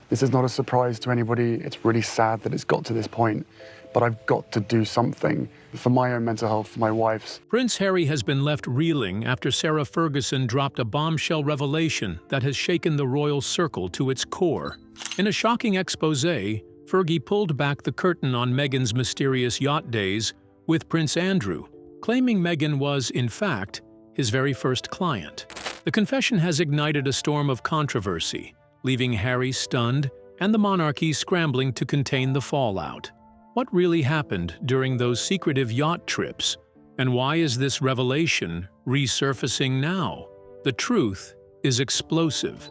This is not a surprise to anybody. It's really sad that it's got to this point, but I've got to do something for my own mental health, for my wife's. Prince Harry has been left reeling after Sarah Ferguson dropped a bombshell revelation that has shaken the royal circle to its core. In a shocking exposé, Fergie pulled back the curtain on Meghan's mysterious yacht days with Prince Andrew, claiming Meghan was, in fact, his very first client. The confession has ignited a storm of controversy, leaving Harry stunned and the monarchy scrambling to contain the fallout. What really happened during those secretive yacht trips? And why is this revelation resurfacing now? The truth is explosive.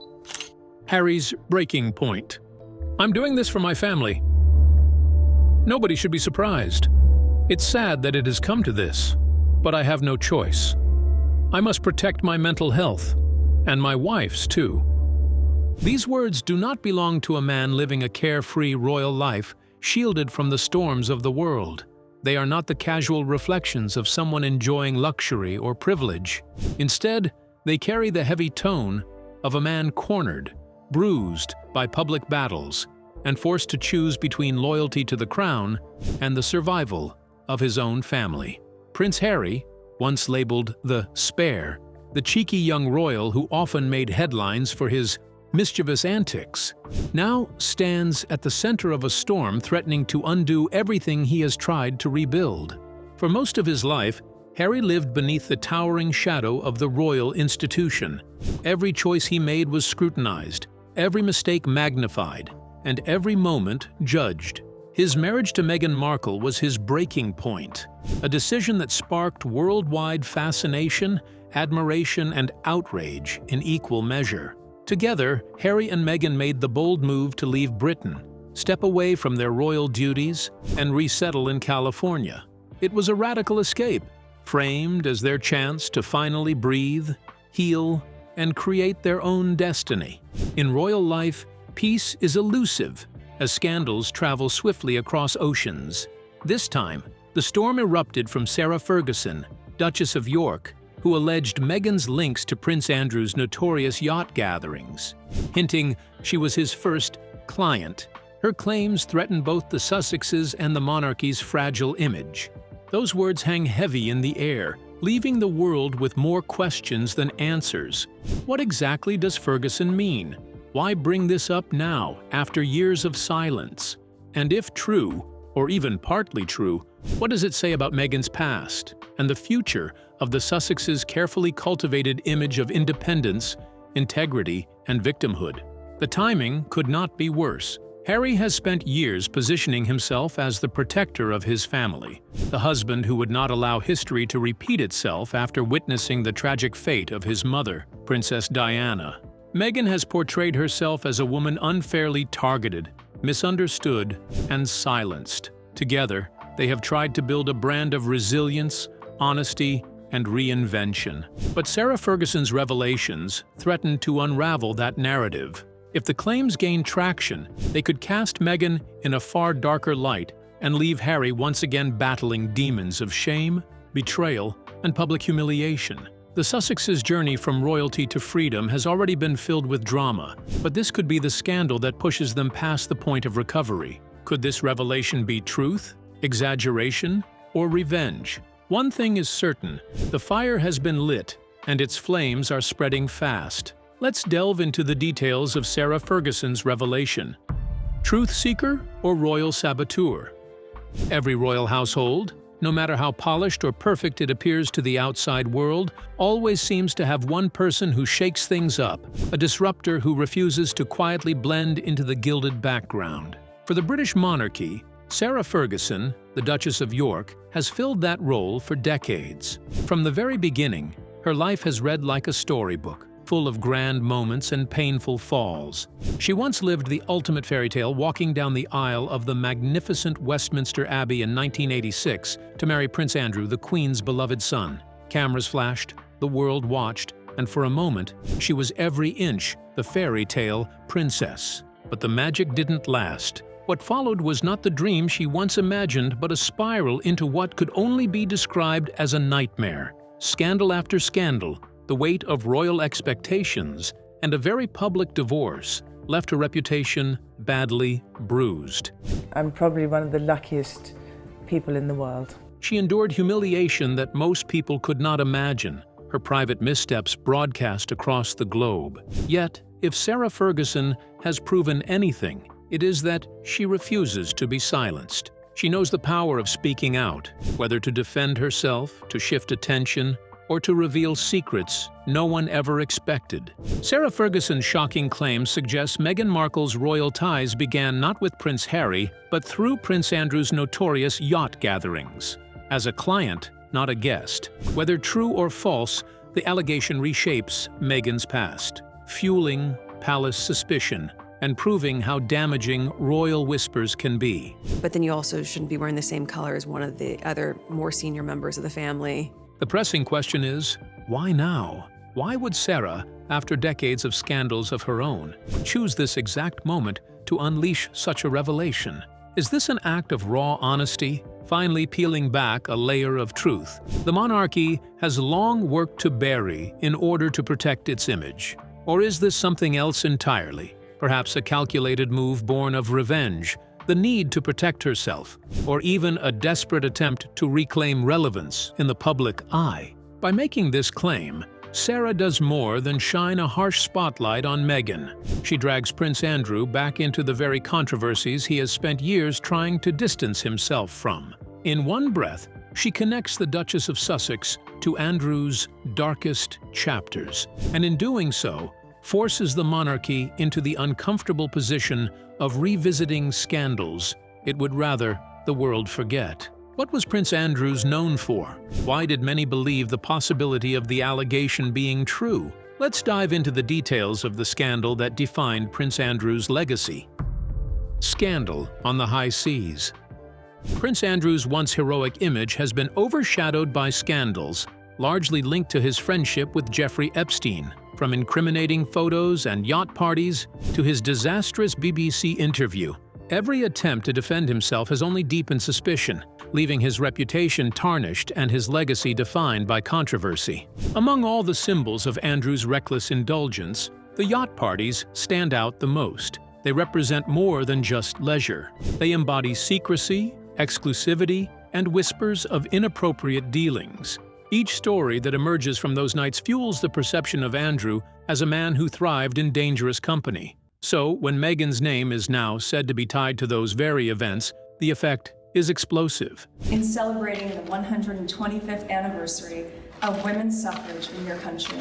Harry's breaking point. I'm doing this for my family. Nobody should be surprised. It's sad that it has come to this, but I have no choice. I must protect my mental health, and my wife's too. These words do not belong to a man living a carefree royal life, shielded from the storms of the world. They are not the casual reflections of someone enjoying luxury or privilege. Instead, they carry the heavy tone of a man cornered, bruised by public battles, and forced to choose between loyalty to the crown and the survival of his own family. Prince Harry, once labeled the spare, the cheeky young royal who often made headlines for his mischievous antics, now stands at the center of a storm threatening to undo everything he has tried to rebuild. For most of his life, Harry lived beneath the towering shadow of the royal institution. Every choice he made was scrutinized, every mistake magnified, and every moment judged. His marriage to Meghan Markle was his breaking point, a decision that sparked worldwide fascination, admiration, and outrage in equal measure. Together, Harry and Meghan made the bold move to leave Britain, step away from their royal duties, and resettle in California. It was a radical escape, framed as their chance to finally breathe, heal, and create their own destiny. In royal life, peace is elusive, as scandals travel swiftly across oceans. This time, the storm erupted from Sarah Ferguson, Duchess of York, who alleged Meghan's links to Prince Andrew's notorious yacht gatherings, hinting she was his first client. Her claims threaten both the Sussexes and the monarchy's fragile image. Those words hang heavy in the air, leaving the world with more questions than answers. What exactly does Ferguson mean? Why bring this up now, after years of silence? And if true, or even partly true, what does it say about Meghan's past and the future of the Sussexes' carefully cultivated image of independence, integrity, and victimhood? The timing could not be worse. Harry has spent years positioning himself as the protector of his family, the husband who would not allow history to repeat itself after witnessing the tragic fate of his mother, Princess Diana. Meghan has portrayed herself as a woman unfairly targeted, misunderstood, and silenced. Together, they have tried to build a brand of resilience, honesty, and reinvention. But Sarah Ferguson's revelations threaten to unravel that narrative. If the claims gain traction, they could cast Meghan in a far darker light and leave Harry once again battling demons of shame, betrayal, and public humiliation. The Sussexes' journey from royalty to freedom has already been filled with drama, but this could be the scandal that pushes them past the point of recovery. Could this revelation be truth, exaggeration, or revenge? One thing is certain: the fire has been lit, and its flames are spreading fast. Let's delve into the details of Sarah Ferguson's revelation. Truth seeker or royal saboteur? Every royal household, no matter how polished or perfect it appears to the outside world, always seems to have one person who shakes things up, a disruptor who refuses to quietly blend into the gilded background. For the British monarchy, Sarah Ferguson, the Duchess of York, has filled that role for decades. From the very beginning, her life has read like a storybook, full of grand moments and painful falls. She once lived the ultimate fairy tale, walking down the aisle of the magnificent Westminster Abbey in 1986 to marry Prince Andrew, the Queen's beloved son. Cameras flashed, the world watched, and for a moment, she was every inch the fairy tale princess. But the magic didn't last. What followed was not the dream she once imagined, but a spiral into what could only be described as a nightmare. Scandal after scandal, the weight of royal expectations, and a very public divorce left her reputation badly bruised. I'm probably one of the luckiest people in the world. She endured humiliation that most people could not imagine, her private missteps broadcast across the globe. Yet, if Sarah Ferguson has proven anything, it is that she refuses to be silenced. She knows the power of speaking out, whether to defend herself, to shift attention, or to reveal secrets no one ever expected. Sarah Ferguson's shocking claims suggest Meghan Markle's royal ties began not with Prince Harry, but through Prince Andrew's notorious yacht gatherings. As a client, not a guest. Whether true or false, the allegation reshapes Meghan's past, fueling palace suspicion and proving how damaging royal whispers can be. But then you also shouldn't be wearing the same color as one of the other more senior members of the family. The pressing question is, why now? Why would Sarah, after decades of scandals of her own, choose this exact moment to unleash such a revelation? Is this an act of raw honesty, finally peeling back a layer of truth? The monarchy has long worked to bury in order to protect its image. Or is this something else entirely? Perhaps a calculated move born of revenge, the need to protect herself, or even a desperate attempt to reclaim relevance in the public eye. By making this claim, Sarah does more than shine a harsh spotlight on Meghan. She drags Prince Andrew back into the very controversies he has spent years trying to distance himself from. In one breath, she connects the Duchess of Sussex to Andrew's darkest chapters, and in doing so, forces the monarchy into the uncomfortable position of revisiting scandals it would rather the world forget. What was Prince Andrew known for? Why did many believe the possibility of the allegation being true? Let's dive into the details of the scandal that defined Prince Andrew's legacy. Scandal on the high seas. Prince Andrew's once heroic image has been overshadowed by scandals, largely linked to his friendship with Jeffrey Epstein. From incriminating photos and yacht parties to his disastrous BBC interview, every attempt to defend himself has only deepened suspicion, leaving his reputation tarnished and his legacy defined by controversy. Among all the symbols of Andrew's reckless indulgence, the yacht parties stand out the most. They represent more than just leisure. They embody secrecy, exclusivity, and whispers of inappropriate dealings. Each story that emerges from those nights fuels the perception of Andrew as a man who thrived in dangerous company. So, when Meghan's name is now said to be tied to those very events, the effect is explosive. In celebrating the 125th anniversary of women's suffrage in your country.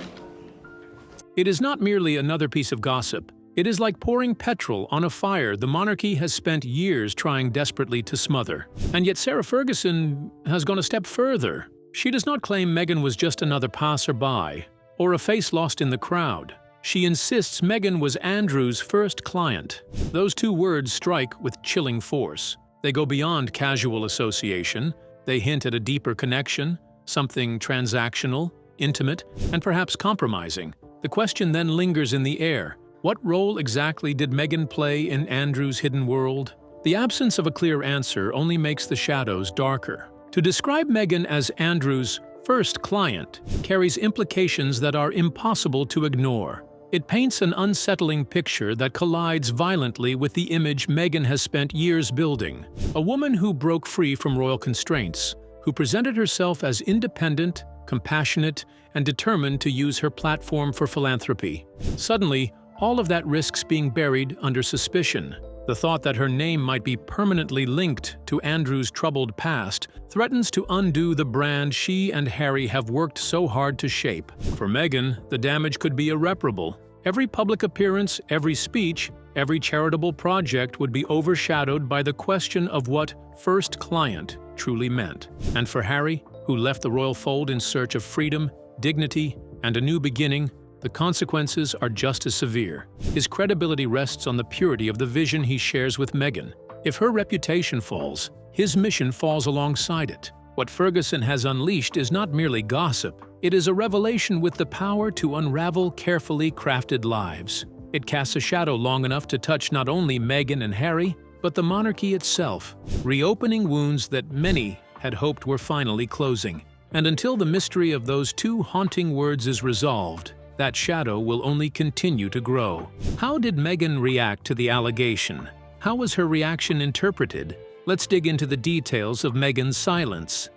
It is not merely another piece of gossip. It is like pouring petrol on a fire the monarchy has spent years trying desperately to smother. And yet Sarah Ferguson has gone a step further. She does not claim Meghan was just another passerby or a face lost in the crowd. She insists Meghan was Andrew's first client. Those two words strike with chilling force. They go beyond casual association. They hint at a deeper connection, something transactional, intimate, and perhaps compromising. The question then lingers in the air. What role exactly did Meghan play in Andrew's hidden world? The absence of a clear answer only makes the shadows darker. To describe Meghan as Andrew's first client carries implications that are impossible to ignore. It paints an unsettling picture that collides violently with the image Meghan has spent years building. A woman who broke free from royal constraints, who presented herself as independent, compassionate, and determined to use her platform for philanthropy. Suddenly, all of that risks being buried under suspicion. The thought that her name might be permanently linked to Andrew's troubled past threatens to undo the brand she and Harry have worked so hard to shape. For Meghan, the damage could be irreparable. Every public appearance, every speech, every charitable project would be overshadowed by the question of what first client truly meant. And for Harry, who left the royal fold in search of freedom, dignity, and a new beginning, the consequences are just as severe. His credibility rests on the purity of the vision he shares with Meghan. If her reputation falls, his mission falls alongside it. What Ferguson has unleashed is not merely gossip. It is a revelation with the power to unravel carefully crafted lives. It casts a shadow long enough to touch not only Meghan and Harry, but the monarchy itself, reopening wounds that many had hoped were finally closing. And until the mystery of those two haunting words is resolved, that shadow will only continue to grow. How did Meghan react to the allegation? How was her reaction interpreted? Let's dig into the details of Meghan's silence.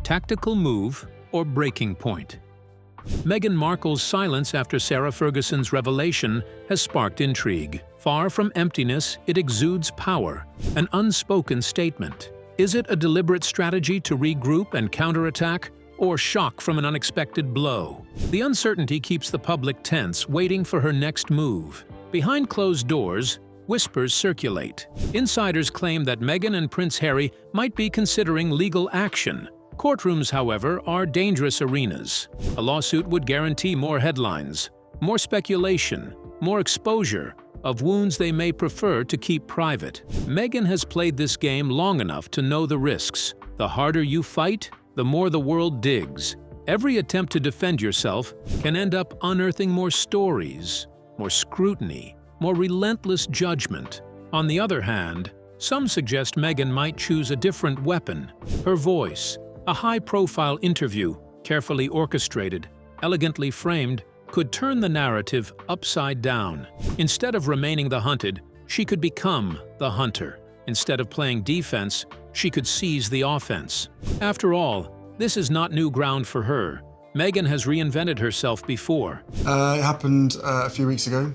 Tactical move or breaking point? Meghan Markle's silence after Sarah Ferguson's revelation has sparked intrigue. Far from emptiness, it exudes power, an unspoken statement. Is it a deliberate strategy to regroup and counterattack, or shock from an unexpected blow? The uncertainty keeps the public tense, waiting for her next move. Behind closed doors, whispers circulate. Insiders claim that Meghan and Prince Harry might be considering legal action. Courtrooms, however, are dangerous arenas. A lawsuit would guarantee more headlines, more speculation, more exposure of wounds they may prefer to keep private. Meghan has played this game long enough to know the risks. The harder you fight, the more the world digs. Every attempt to defend yourself can end up unearthing more stories, more scrutiny, more relentless judgment. On the other hand, some suggest Meghan might choose a different weapon. Her voice, a high-profile interview, carefully orchestrated, elegantly framed, could turn the narrative upside down. Instead of remaining the hunted, she could become the hunter. Instead of playing defense, she could seize the offense. After all, this is not new ground for her. Meghan has reinvented herself before. It happened a few weeks ago,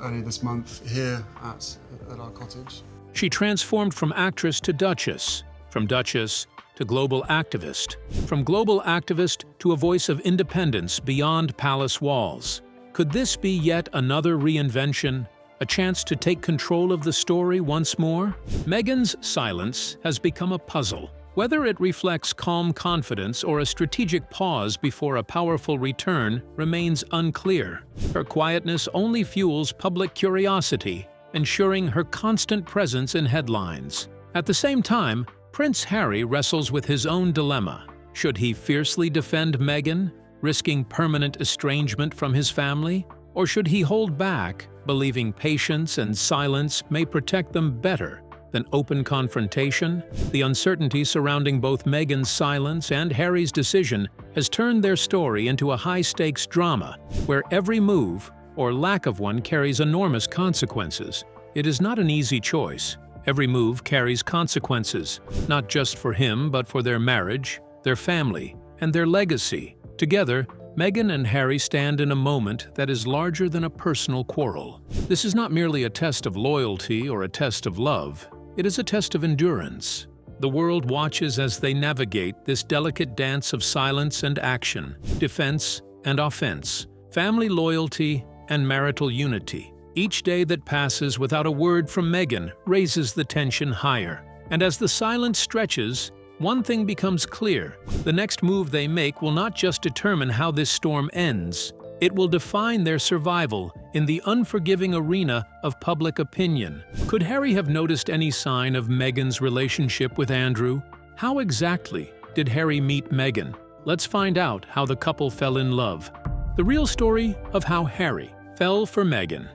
early this month, here at our cottage. She transformed from actress to duchess, from duchess to global activist, from global activist to a voice of independence beyond palace walls. Could this be yet another reinvention, a chance to take control of the story once more? Meghan's silence has become a puzzle. Whether it reflects calm confidence or a strategic pause before a powerful return remains unclear. Her quietness only fuels public curiosity, ensuring her constant presence in headlines. At the same time, Prince Harry wrestles with his own dilemma. Should he fiercely defend Meghan, risking permanent estrangement from his family? Or should he hold back, believing patience and silence may protect them better than open confrontation? The uncertainty surrounding both Meghan's silence and Harry's decision has turned their story into a high-stakes drama, where every move, or lack of one, carries enormous consequences. It is not an easy choice. Every move carries consequences, not just for him, but for their marriage, their family, and their legacy. Together, Meghan and Harry stand in a moment that is larger than a personal quarrel. This is not merely a test of loyalty or a test of love. It is a test of endurance. The world watches as they navigate this delicate dance of silence and action, defense and offense, family loyalty and marital unity. Each day that passes without a word from Meghan raises the tension higher. And as the silence stretches, one thing becomes clear. The next move they make will not just determine how this storm ends, it will define their survival in the unforgiving arena of public opinion. Could Harry have noticed any sign of Meghan's relationship with Andrew? How exactly did Harry meet Meghan? Let's find out how the couple fell in love. The real story of how Harry fell for Meghan.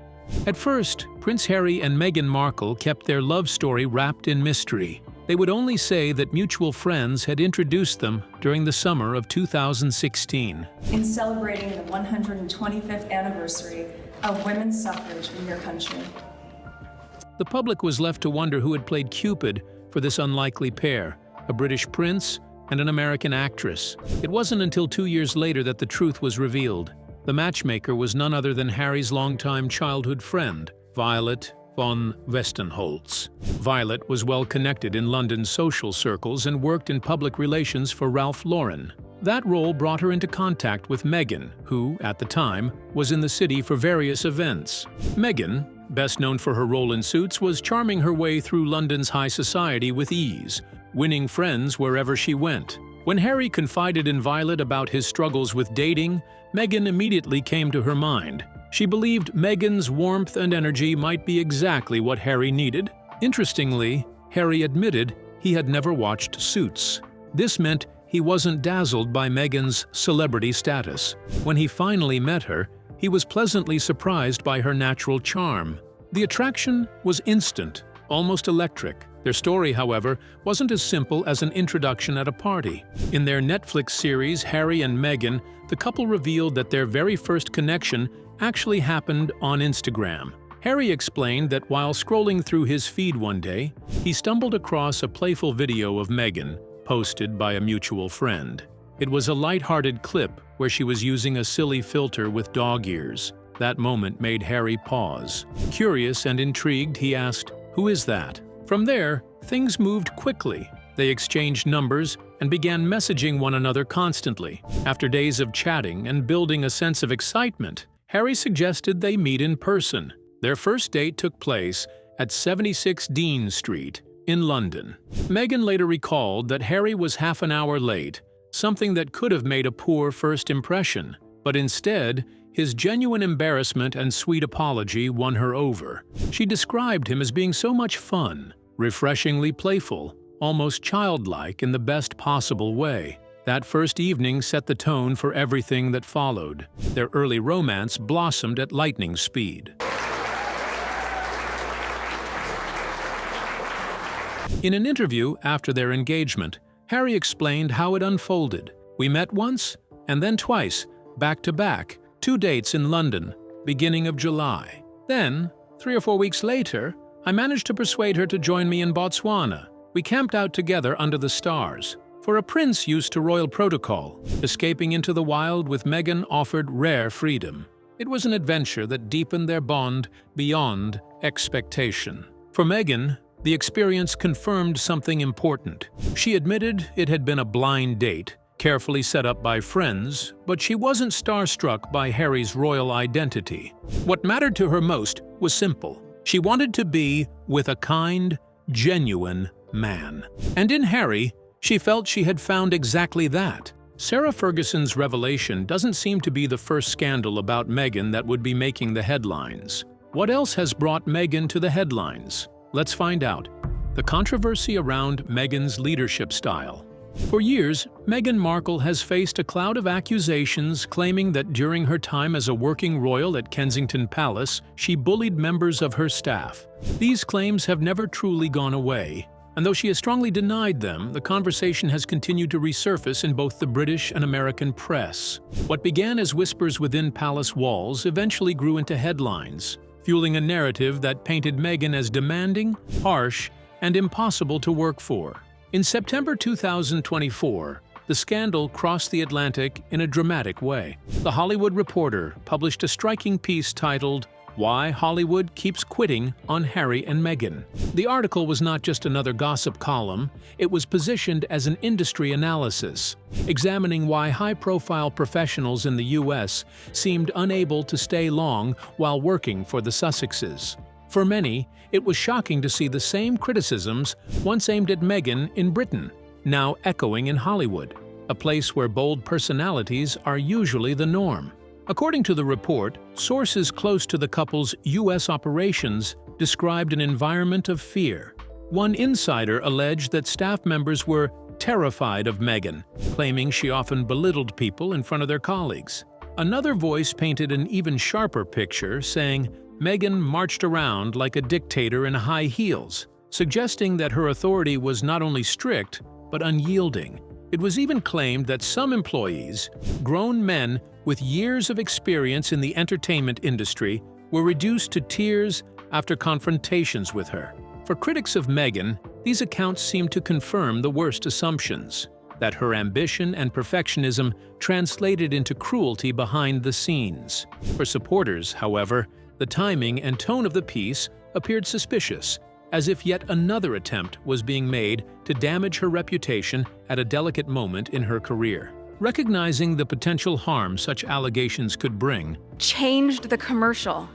At first, Prince Harry and Meghan Markle kept their love story wrapped in mystery. They would only say that mutual friends had introduced them during the summer of 2016. In celebrating the 125th anniversary of women's suffrage in your country. The public was left to wonder who had played Cupid for this unlikely pair, a British prince and an American actress. It wasn't until 2 years later that the truth was revealed. The matchmaker was none other than Harry's longtime childhood friend, Violet von Westenholz. Violet was well connected in London's social circles and worked in public relations for Ralph Lauren. That role brought her into contact with Meghan, who, at the time, was in the city for various events. Meghan, best known for her role in Suits, was charming her way through London's high society with ease, winning friends wherever she went. When Harry confided in Violet about his struggles with dating, Meghan immediately came to her mind. She believed Meghan's warmth and energy might be exactly what Harry needed. Interestingly, Harry admitted he had never watched Suits. This meant he wasn't dazzled by Meghan's celebrity status. When he finally met her, he was pleasantly surprised by her natural charm. The attraction was instant, almost electric. Their story, however, wasn't as simple as an introduction at a party. In their Netflix series, Harry and Meghan, the couple revealed that their very first connection actually happened on Instagram. Harry explained that while scrolling through his feed one day, he stumbled across a playful video of Meghan, posted by a mutual friend. It was a light-hearted clip where she was using a silly filter with dog ears. That moment made Harry pause. Curious and intrigued, he asked, "Who is that?" From there, things moved quickly. They exchanged numbers and began messaging one another constantly. After days of chatting and building a sense of excitement, Harry suggested they meet in person. Their first date took place at 76 Dean Street in London. Meghan later recalled that Harry was half an hour late, something that could have made a poor first impression. But instead, his genuine embarrassment and sweet apology won her over. She described him as being so much fun, refreshingly playful, almost childlike in the best possible way. That first evening set the tone for everything that followed. Their early romance blossomed at lightning speed. In an interview after their engagement, Harry explained how it unfolded. "We met once, and then twice, back to back, 2 dates in London, beginning of July. Then, 3 or 4 weeks later, I managed to persuade her to join me in Botswana. We camped out together under the stars. For a prince used to royal protocol, escaping into the wild with Meghan offered rare freedom. It was an adventure that deepened their bond beyond expectation." For Meghan, the experience confirmed something important. She admitted it had been a blind date, carefully set up by friends, but she wasn't starstruck by Harry's royal identity. What mattered to her most was simple. She wanted to be with a kind, genuine man. And in Harry, she felt she had found exactly that. Sarah Ferguson's revelation doesn't seem to be the first scandal about Meghan that would be making the headlines. What else has brought Meghan to the headlines? Let's find out. The controversy around Meghan's leadership style. For years, Meghan Markle has faced a cloud of accusations claiming that during her time as a working royal at Kensington Palace, she bullied members of her staff. These claims have never truly gone away, and though she has strongly denied them, the conversation has continued to resurface in both the British and American press. What began as whispers within palace walls eventually grew into headlines, fueling a narrative that painted Meghan as demanding, harsh, and impossible to work for. In September 2024, the scandal crossed the Atlantic in a dramatic way. The Hollywood Reporter published a striking piece titled, "Why Hollywood Keeps Quitting on Harry and Meghan." The article was not just another gossip column, it was positioned as an industry analysis, examining why high-profile professionals in the US seemed unable to stay long while working for the Sussexes. For many, it was shocking to see the same criticisms once aimed at Meghan in Britain, now echoing in Hollywood, a place where bold personalities are usually the norm. According to the report, sources close to the couple's US operations described an environment of fear. One insider alleged that staff members were terrified of Meghan, claiming she often belittled people in front of their colleagues. Another voice painted an even sharper picture, saying, Meghan marched around like a dictator in high heels, suggesting that her authority was not only strict, but unyielding. It was even claimed that some employees, grown men with years of experience in the entertainment industry, were reduced to tears after confrontations with her. For critics of Meghan, these accounts seem to confirm the worst assumptions, that her ambition and perfectionism translated into cruelty behind the scenes. For supporters, however, the timing and tone of the piece appeared suspicious, as if yet another attempt was being made to damage her reputation at a delicate moment in her career. Recognizing the potential harm such allegations could bring, changed the commercial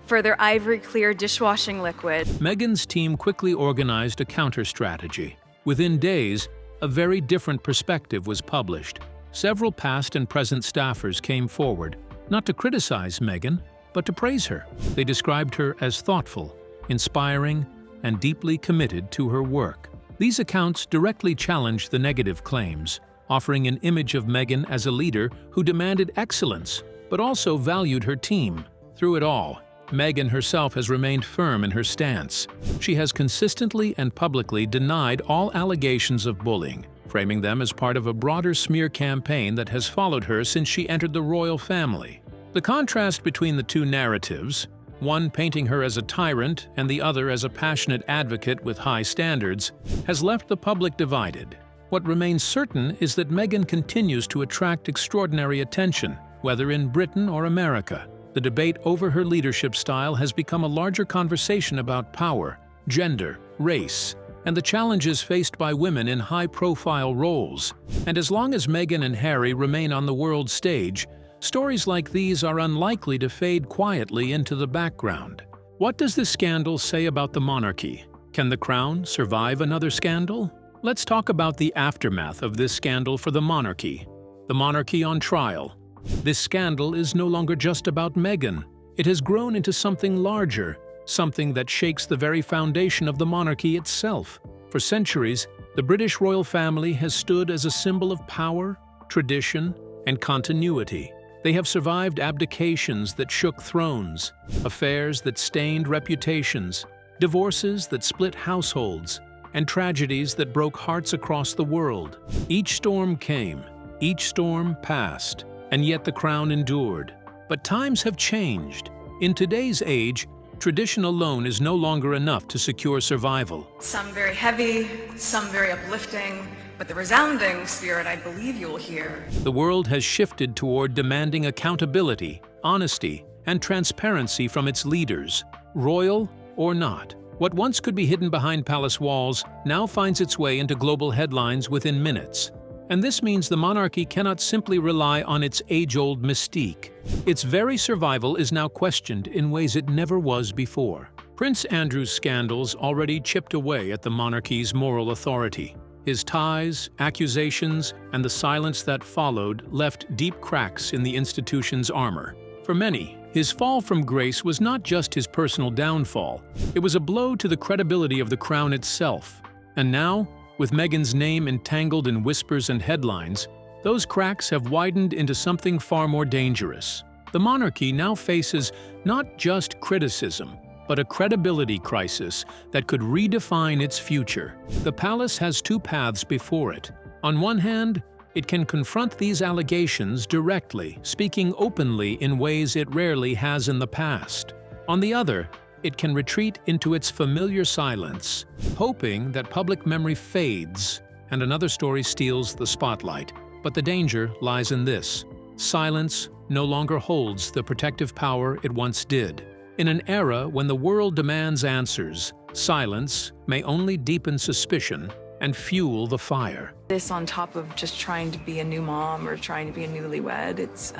for their Ivory Clear dishwashing liquid. Meghan's team quickly organized a counter-strategy. Within days, a very different perspective was published. Several past and present staffers came forward, not to criticize Meghan, but to praise her. They described her as thoughtful, inspiring, and deeply committed to her work. These accounts directly challenged the negative claims, offering an image of Meghan as a leader who demanded excellence, but also valued her team. Through it all, Meghan herself has remained firm in her stance. She has consistently and publicly denied all allegations of bullying, framing them as part of a broader smear campaign that has followed her since she entered the royal family. The contrast between the two narratives, one painting her as a tyrant and the other as a passionate advocate with high standards, has left the public divided. What remains certain is that Meghan continues to attract extraordinary attention, whether in Britain or America. The debate over her leadership style has become a larger conversation about power, gender, race, and the challenges faced by women in high-profile roles. And as long as Meghan and Harry remain on the world stage, stories like these are unlikely to fade quietly into the background. What does this scandal say about the monarchy? Can the crown survive another scandal? Let's talk about the aftermath of this scandal for the monarchy. The monarchy on trial. This scandal is no longer just about Meghan. It has grown into something larger, something that shakes the very foundation of the monarchy itself. For centuries, the British royal family has stood as a symbol of power, tradition, and continuity. They have survived abdications that shook thrones, affairs that stained reputations, divorces that split households, and tragedies that broke hearts across the world. Each storm came, each storm passed, and yet the crown endured. But times have changed. In today's age, tradition alone is no longer enough to secure survival. Some very heavy, some very uplifting, but the resounding spirit I believe you will hear. The world has shifted toward demanding accountability, honesty, and transparency from its leaders, royal or not. What once could be hidden behind palace walls now finds its way into global headlines within minutes. And this means the monarchy cannot simply rely on its age-old mystique. Its very survival is now questioned in ways it never was before. Prince Andrew's scandals already chipped away at the monarchy's moral authority. His ties, accusations, and the silence that followed left deep cracks in the institution's armor. For many, his fall from grace was not just his personal downfall. It was a blow to the credibility of the crown itself. And now, with Meghan's name entangled in whispers and headlines, those cracks have widened into something far more dangerous. The monarchy now faces not just criticism, but a credibility crisis that could redefine its future. The palace has two paths before it. On one hand, it can confront these allegations directly, speaking openly in ways it rarely has in the past. On the other, it can retreat into its familiar silence, hoping that public memory fades and another story steals the spotlight. But the danger lies in this: silence no longer holds the protective power it once did. In an era when the world demands answers, silence may only deepen suspicion and fuel the fire. This on top of just trying to be a new mom or trying to be a newlywed, it's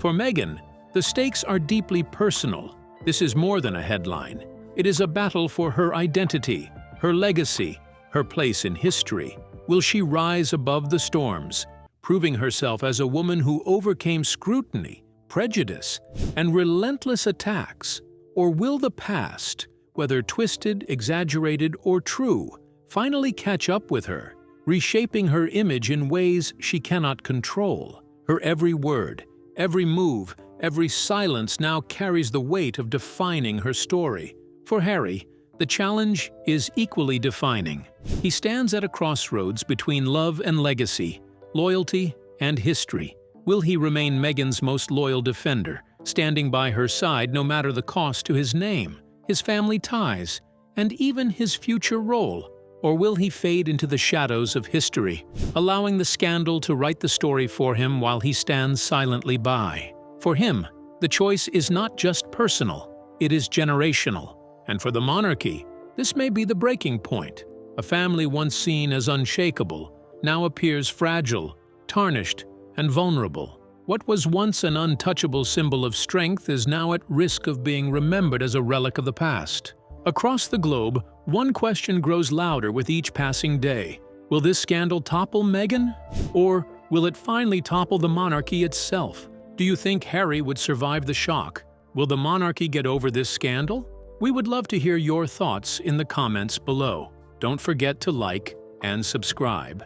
For Meghan, the stakes are deeply personal. This is more than a headline. It is a battle for her identity, her legacy, her place in history. Will she rise above the storms, proving herself as a woman who overcame scrutiny, prejudice, and relentless attacks? Or will the past, whether twisted, exaggerated, or true, finally catch up with her, reshaping her image in ways she cannot control? Her every word, every move, every silence now carries the weight of defining her story. For Harry, the challenge is equally defining. He stands at a crossroads between love and legacy, loyalty and history. Will he remain Meghan's most loyal defender, standing by her side no matter the cost to his name, his family ties, and even his future role? Or will he fade into the shadows of history, allowing the scandal to write the story for him while he stands silently by? For him, the choice is not just personal, it is generational. And for the monarchy, this may be the breaking point. A family once seen as unshakable now appears fragile, tarnished, and vulnerable. What was once an untouchable symbol of strength is now at risk of being remembered as a relic of the past. Across the globe, one question grows louder with each passing day. Will this scandal topple Meghan? Or will it finally topple the monarchy itself? Do you think Harry would survive the shock? Will the monarchy get over this scandal? We would love to hear your thoughts in the comments below. Don't forget to like and subscribe.